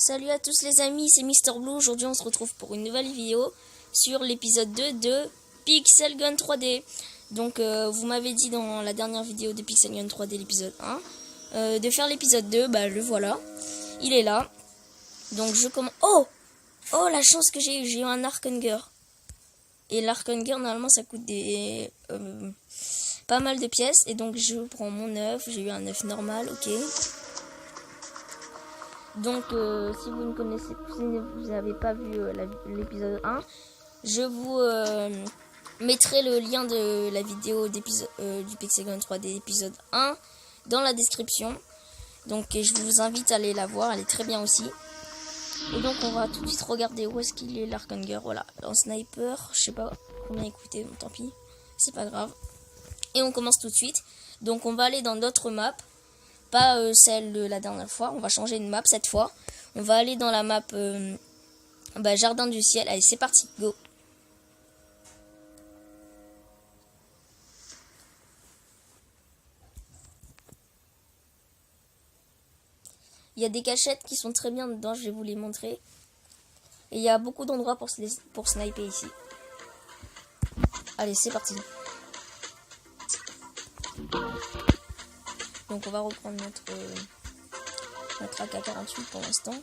Salut à tous les amis, c'est Mister Blue. Aujourd'hui on se retrouve pour une nouvelle vidéo sur l'épisode 2 de Pixel Gun 3D. Donc vous m'avez dit dans la dernière vidéo de Pixel Gun 3D, l'épisode 1, de faire l'épisode 2, bah le voilà. Il est là. Donc je commence... Oh la chance que j'ai eu un Arkanger. Et l'Arkanger normalement ça coûte des... pas mal de pièces. Et donc je prends mon œuf, j'ai eu un œuf normal, ok. Donc si vous ne connaissez, si vous n'avez pas vu l'épisode 1, je vous mettrai le lien de la vidéo d'épisode du Pixel Gun 3D épisode 1 dans la description. Donc je vous invite à aller la voir, elle est très bien aussi. Et donc on va tout de suite regarder où est-ce qu'il est l'Arkanger. Voilà, en sniper, je sais pas combien écouter, bon, tant pis, c'est pas grave. Et on commence tout de suite. Donc on va aller dans d'autres maps. Pas celle de la dernière fois, on va changer une map cette fois. On va aller dans la map Jardin du Ciel. Allez, c'est parti, go. Il y a des cachettes qui sont très bien dedans, je vais vous les montrer. Et il y a beaucoup d'endroits pour sniper ici. Allez, c'est parti. Donc on va reprendre notre AK-48 pour l'instant.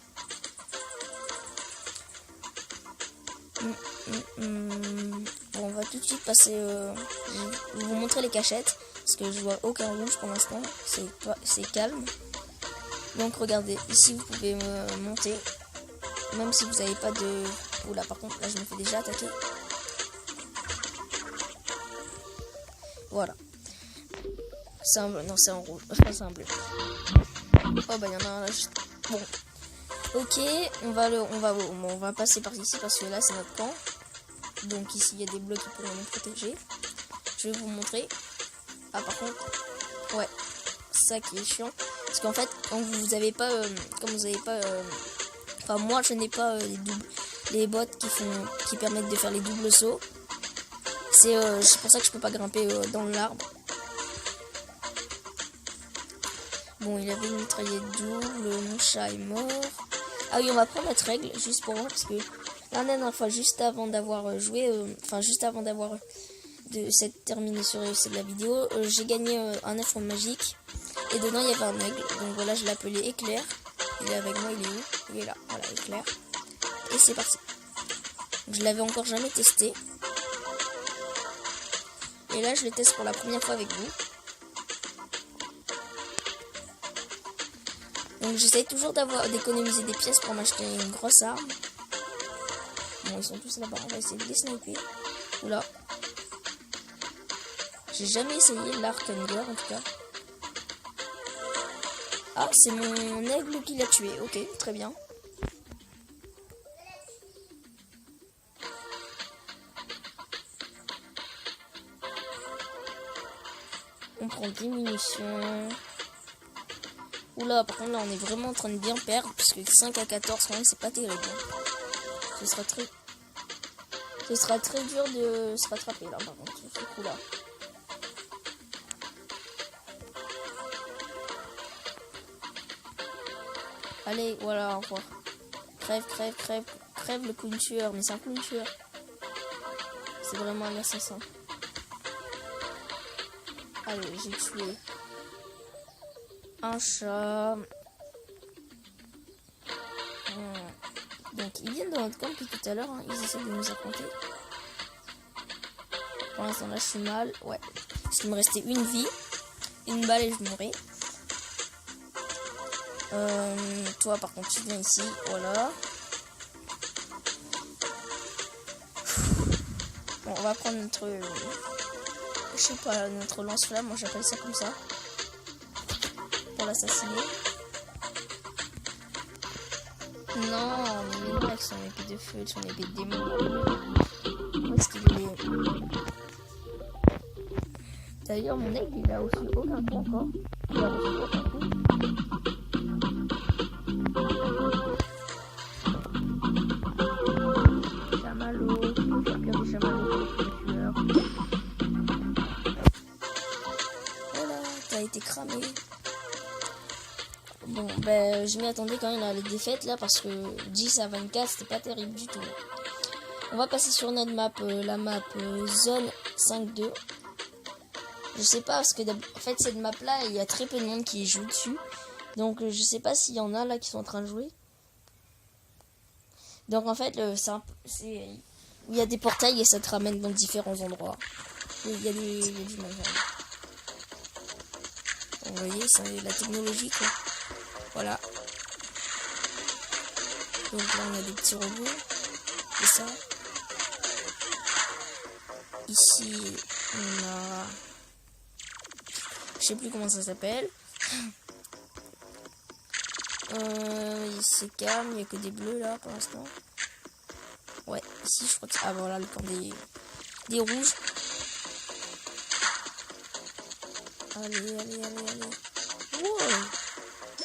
Bon, on va tout de suite passer... je vais vous montrer les cachettes. Parce que je vois aucun rouge pour l'instant. C'est calme. Donc regardez, ici vous pouvez monter. Même si vous n'avez pas de... Oula, par contre là je me fais déjà attaquer. Voilà. C'est un bleu, non c'est un rouge, je pense c'est un bleu. Oh bah il y en a un là juste. Bon. Ok, on va passer par ici parce que là c'est notre camp. Donc ici il y a des bleus qui pourront nous protéger. Je vais vous montrer. Ah par contre, ouais, ça qui est chiant. Parce qu'en fait, quand vous avez pas, enfin moi je n'ai pas les bots qui permettent de faire les doubles sauts. C'est pour ça que je peux pas grimper dans l'arbre. Bon, il avait une mitraillette double, mon chat est mort. Ah oui, on va prendre notre règle, juste pour voir, parce que la dernière fois, juste avant d'avoir joué, juste avant d'avoir s'être terminé sur la vidéo, j'ai gagné un œuf magique, et dedans il y avait un aigle, donc voilà, je l'appelais Éclair. Il est avec moi, il est où? Il est là, voilà, Éclair. Et c'est parti. Je l'avais encore jamais testé. Et là, je le teste pour la première fois avec vous. Donc j'essaie toujours d'économiser des pièces pour m'acheter une grosse arme. Bon, ils sont tous là-bas, on va essayer de les sniper. Oula. J'ai jamais essayé l'Arkanger en tout cas. Ah, c'est mon aigle qui l'a tué. Ok, très bien. On prend 10 munitions. Oula, par contre là on est vraiment en train de bien perdre, puisque 5 à 14 quand même c'est pas terrible. Ce sera très dur de se rattraper là par contre, ce coup là. Allez, voilà, au revoir. Crève le clown tueur, mais c'est un clown tueur. C'est vraiment un assassin. Allez, j'ai tué un chat. Donc ils viennent dans notre camp depuis tout à l'heure, hein. Ils essaient de nous affronter. Pour l'instant là je suis mal. Ouais. Parce qu'il me restait une vie. Une balle et je mourrais. Toi par contre tu viens ici. Voilà. Bon, on va prendre notre... je sais pas, notre lance-flamme, moi j'appelle ça comme ça. Pour l'assassiner. Non, mais il est avec son épée de feu, son épée de démon. Où est-ce qu'il est? D'ailleurs, mon aigle il a aussi aucun coup encore. Il a aussi aucun coup. Chamallow, il faut faire pire des chamallows pour le tueur. Voilà, t'as été cramé. Bon, Ben, je m'y attendais quand même à la défaite là parce que 10 à 24 c'était pas terrible du tout. On va passer sur notre map, la map zone 5-2. Je sais pas parce que en fait cette map là il y a très peu de monde qui joue dessus. Donc je sais pas s'il y en a là qui sont en train de jouer. Donc en fait il y a des portails et ça te ramène dans différents endroits. Il y a du monde. Vous voyez, c'est la technologie quoi. Voilà. Donc là on a des petits robots. C'est ça. Ici on a... Je sais plus comment ça s'appelle. C'est calme, il n'y a que des bleus là pour l'instant. Ouais, ici je crois que... Ah voilà le camp des rouges. Allez. Wow.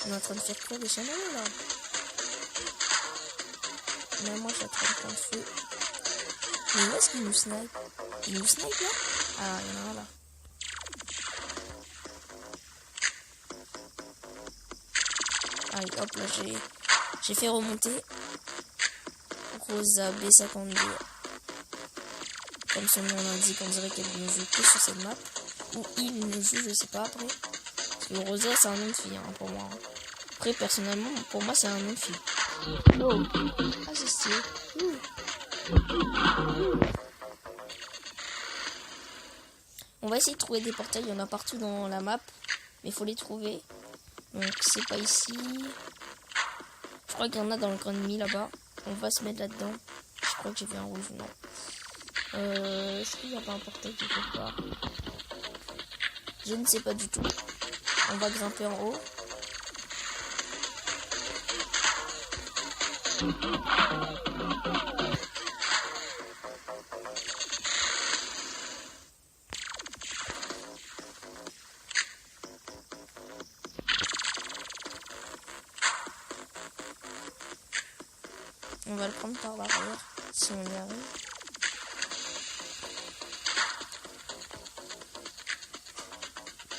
On est en train de faire quoi des chamallows là. Mais moi je suis en train de prendre feu. Mais où est-ce qu'il nous snipe? Il nous snipe là? Ah, il y en a un là. Allez, hop là, j'ai fait remonter Rosa B52. Comme son nom l'indique, on dirait qu'elle ne joue que sur cette map. Ou il ne joue, je sais pas après. Parce que Rosa, c'est un nom de fille hein, pour moi. Après, personnellement, pour moi, c'est un nom de fille. Oh, ah, c'est stylé. On va essayer de trouver des portails. Il y en a partout dans la map. Mais il faut les trouver. Donc c'est pas ici. Je crois qu'il y en a dans le camp ennemi là-bas. On va se mettre là-dedans. Je crois que j'ai vu un rouge, non. Est-ce qu'il n'y a pas un portail quelque part? Je ne sais pas du tout. On va grimper en haut. On va le prendre par l'arrière, si on y arrive.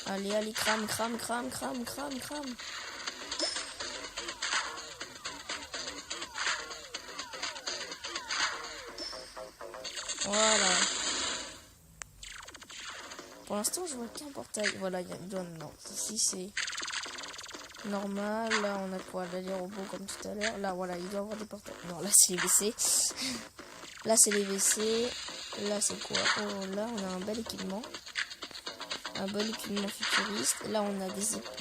Allez, crame. Voilà. Pour l'instant, je vois qu'un portail. Voilà, il y a une zone. Non, ici c'est normal. Là, on a quoi? Là, les robots comme tout à l'heure. Là, voilà, il doit y avoir des portails. Non, là, c'est les WC. Là, c'est les WC. Là, c'est quoi? Oh, là, on a un bel équipement. Un bel équipement futuriste. Là, on a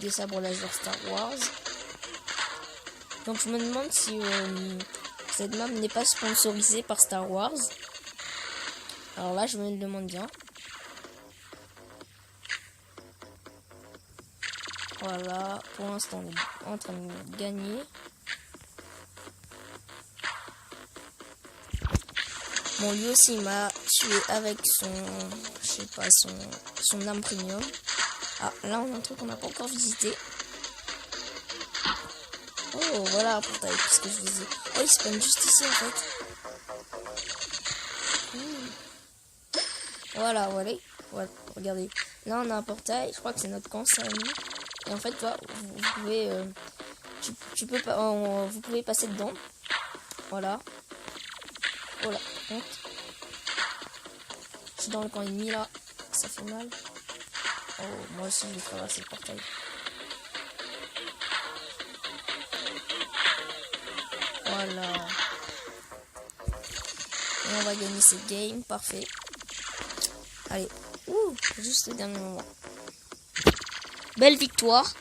des sabres laser Star Wars. Donc, je me demande si cette map n'est pas sponsorisée par Star Wars. Alors là, je me le demande bien. Voilà, pour l'instant, on est en train de gagner. Bon, lui aussi, il m'a tué avec son, je sais pas, son arme premium. Ah, là, on a un truc qu'on n'a pas encore visité. Oh, voilà un portail, qu'est-ce que je disais. Oh, il spawn juste ici, en fait. Voilà, regardez. Là, on a un portail, je crois que c'est notre camp, ça, nous. Et en fait, toi, vous pouvez, vous pouvez passer dedans. Voilà. Oh là, honte. Je suis dans le camp ennemi là, ça fait mal. Oh, moi aussi, je vais traverser le portail. Voilà. Et on va gagner cette game, parfait. Allez, juste le dernier moment. Belle victoire.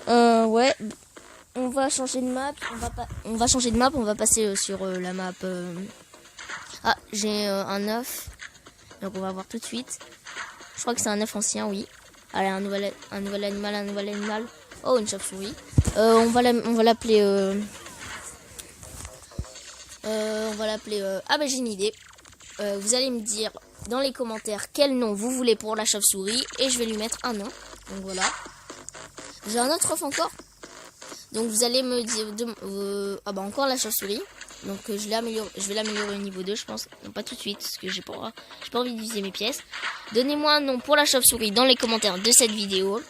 Ouais. On va changer de map. On va changer de map. On va passer sur la map. Ah, j'ai un œuf. Donc on va voir tout de suite. Je crois que c'est un œuf ancien, oui. Allez, un nouvel animal. Oh, une chauve-souris. On va l'appeler. Ah bah j'ai une idée. Vous allez me dire dans les commentaires quel nom vous voulez pour la chauve-souris et je vais lui mettre un nom. Donc voilà. J'ai un autre œuf encore. Donc vous allez me dire ah bah encore la chauve-souris. Donc je vais l'améliorer au niveau 2, je pense. Non, pas tout de suite parce que j'ai pas envie d'utiliser mes pièces. Donnez-moi un nom pour la chauve-souris dans les commentaires de cette vidéo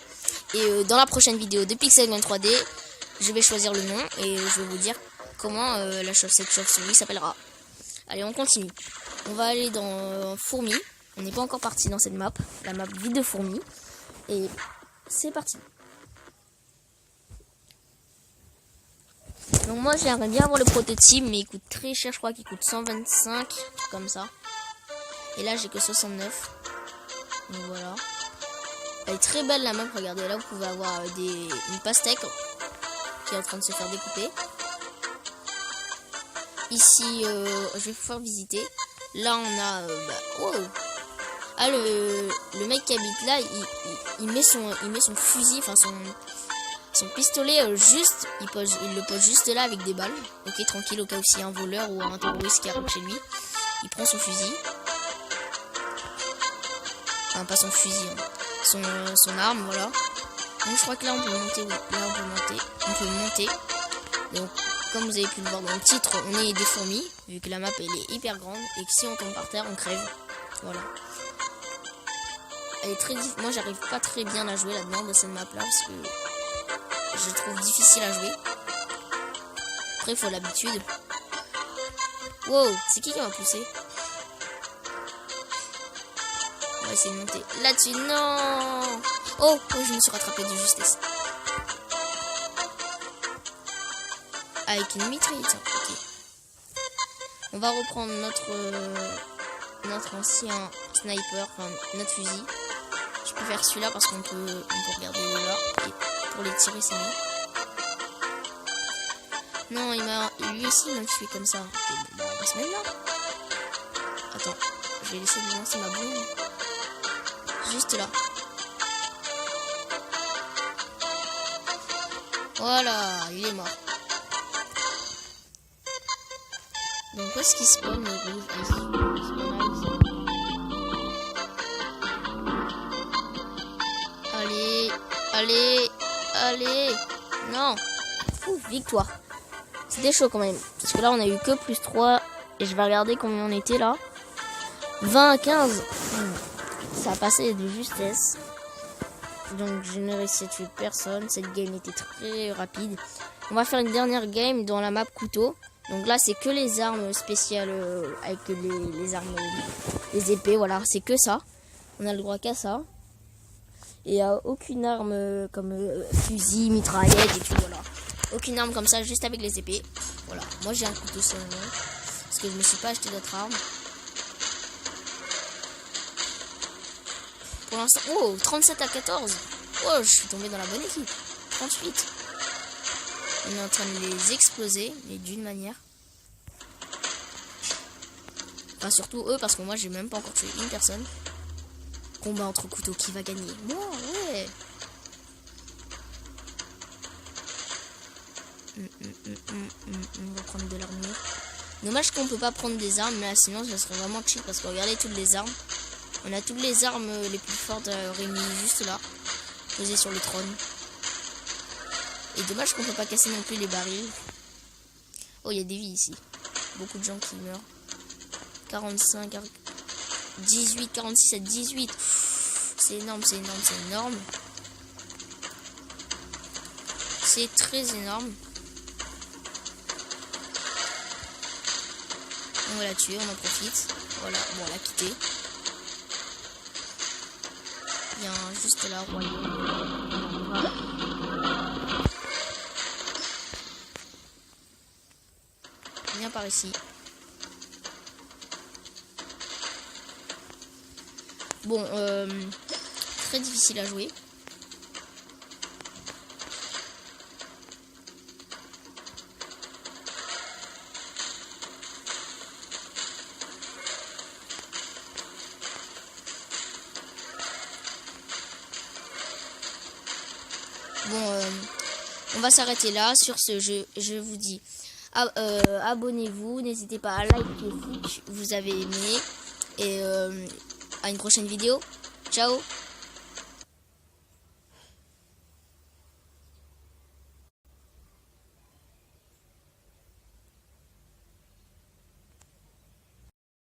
Et dans la prochaine vidéo de Pixelgun 3D, je vais choisir le nom et je vais vous dire comment cette chauve-souris s'appellera. Allez, on continue. On va aller dans fourmis. On n'est pas encore parti dans cette map, la map vide de fourmis. Et c'est parti. Donc moi j'aimerais bien avoir le prototype, mais il coûte très cher, je crois qu'il coûte 125, comme ça. Et là j'ai que 69. Donc voilà. Elle est très belle la map, regardez, là vous pouvez avoir une pastèque qui est en train de se faire découper. Ici, je vais vous faire visiter. Là on a... wow. Ah, le mec qui habite là, il met son fusil, enfin son pistolet juste, il le pose juste là avec des balles. Ok, tranquille, au cas où s'il y a un voleur ou un terroriste qui arrive chez lui, il prend son fusil. Enfin, pas son fusil, hein. Son arme, voilà. Donc je crois que là on peut monter, oui. Là on peut monter. Donc comme vous avez pu le voir dans le titre, on est des fourmis, vu que la map elle est hyper grande et que si on tombe par terre, on crève. Voilà. Elle est très difficile. Moi j'arrive pas très bien à jouer là-dedans dans cette map là parce que je trouve difficile à jouer. Après il faut l'habitude. Wow, c'est qui m'a poussé? On va essayer de monter là-dessus. Non. Oh, je me suis rattrapé de justesse. Avec une mitrailleuse. Ok. On va reprendre notre ancien sniper, enfin notre fusil. Je préfère celui-là parce qu'on peut regarder de là. Et pour les tirer, c'est mieux. Non, lui aussi il m'a tué comme ça. Okay, bon, on va se mettre là. Attends, je vais laisser de lancer ma bombe. Juste là. Voilà, il est mort. Donc où est-ce qu'il spawn le rouge ici? Allez, allez, allez. Non. Ouf, victoire. C'était chaud quand même. Parce que là on a eu que plus 3. Et je vais regarder combien on était là. 20 à 15. Ça a passé de justesse. Donc je n'ai réussi à tuer personne. Cette game était très rapide. On va faire une dernière game dans la map couteau. Donc là c'est que les armes spéciales avec les armes, les épées. Voilà, c'est que ça. On a le droit qu'à ça. Et il n'y a aucune arme comme fusil, mitraillette et tout. Voilà. Aucune arme comme ça, juste avec les épées. Voilà. Moi j'ai un couteau seulement. Parce que je me suis pas acheté d'autres armes. Pour l'instant, oh, 37 à 14. Oh, je suis tombé dans la bonne équipe. 38. On est en train de les exploser, mais d'une manière. Enfin, surtout eux, parce que moi, j'ai même pas encore tué une personne. Combat entre couteaux, qui va gagner? Moi, ouais. On va prendre de l'armure. Dommage qu'on peut pas prendre des armes, mais sinon, ça serait vraiment chill, parce que regardez toutes les armes. On a toutes les armes les plus fortes réunies juste là, posées sur le trône. Et dommage qu'on peut pas casser non plus les barils. Oh, il y a des vies ici. Beaucoup de gens qui meurent. 45, 18, 46 à 18. C'est énorme, c'est énorme, c'est énorme. C'est très énorme. On va la tuer, on en profite. Voilà, bon, on l'a quitté. Il y a juste là, royaume. Voilà. Viens par ici. Bon, très difficile à jouer. Bon, on va s'arrêter là. Sur ce, je vous dis abonnez-vous, n'hésitez pas à liker si vous avez aimé. Et à une prochaine vidéo. Ciao.